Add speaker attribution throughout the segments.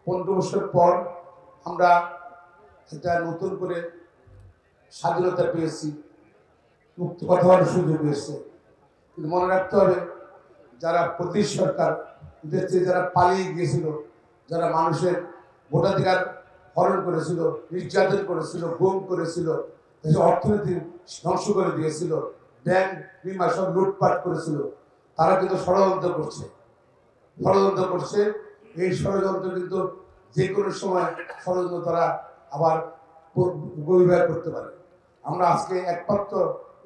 Speaker 1: 15 বছর পর আমরা একটা নতুন করে স্বাধীনতা পেয়েছি, মুক্ত কথা বলার সুযোগ পেয়েছে। কিন্তু মনে রাখতে হবে, যারা প্রতি সরকার দেশে যারা পালিয়ে গিয়েছিল, যারা মানুষের ভোটাধিকার হরণ করেছিল, নির্যাতন করেছিল, গুম করেছিল, দেশের অর্থনীতি ধ্বংস করে দিয়েছিল, ব্যাংক বিমা সব লুটপাট করেছিল, তারা কিন্তু ষড়যন্ত্র করছে। এই ষড়যন্ত্র কিন্তু যে কোনো সময় ষড়যন্ত্র তারা আবার গভীর করতে পারে। আমরা আজকে একমাত্র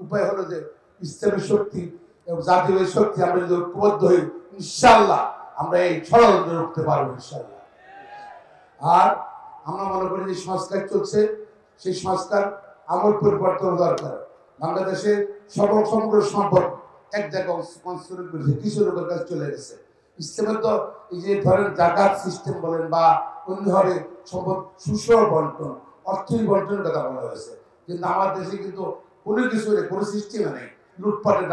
Speaker 1: উপায় হলো যে ইসলামী শক্তি এবং জাতীয় শক্তি আমরা যদি ঐক্যবদ্ধ হই, ইনশাআল্লাহ আমরা এই ষড়যন্ত্র রুখতে পারবো ইনশাআল্লাহ। আর আমরা মনে করি যে সংস্কার চলছে, সেই সংস্কার আমল পরিবর্তন দরকার। বাংলাদেশের সমগ্র সম্পদ এক জায়গায় কনসেন্ট্রেট করেছে, কিছু লোকের কাছে চলে গেছে। ইসলামে তো এই যে ধরেন জাকাত সিস্টেম বলেন বা অন্যভাবে সম্পদ সুষম বন্টন, অর্থনৈতিক বন্টনের কথা বলা হয়েছে, কিন্তু আমার দেশে কিন্তু কোনো কিছু নেই, কোনো সিস্টেমে নেই, লুটপাটের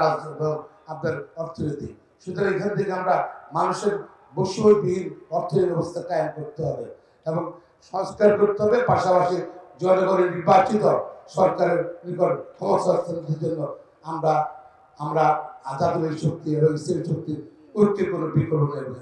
Speaker 1: আপনার অর্থনীতি। সুতরাং এখান থেকে আমরা মানুষের বৈষম্যবিহীন অর্থনৈতিক ব্যবস্থা কায়েম করতে হবে এবং সংস্কার করতে হবে, পাশাপাশি জনগণের নির্বাচিত সরকারের নিকট ক্ষমতা হস্তান্তরের জন্য আমরা জাতীয় শক্তি এবং ইসলামী শক্তির ঐক্যের কোনো বিকল্প নেই বলে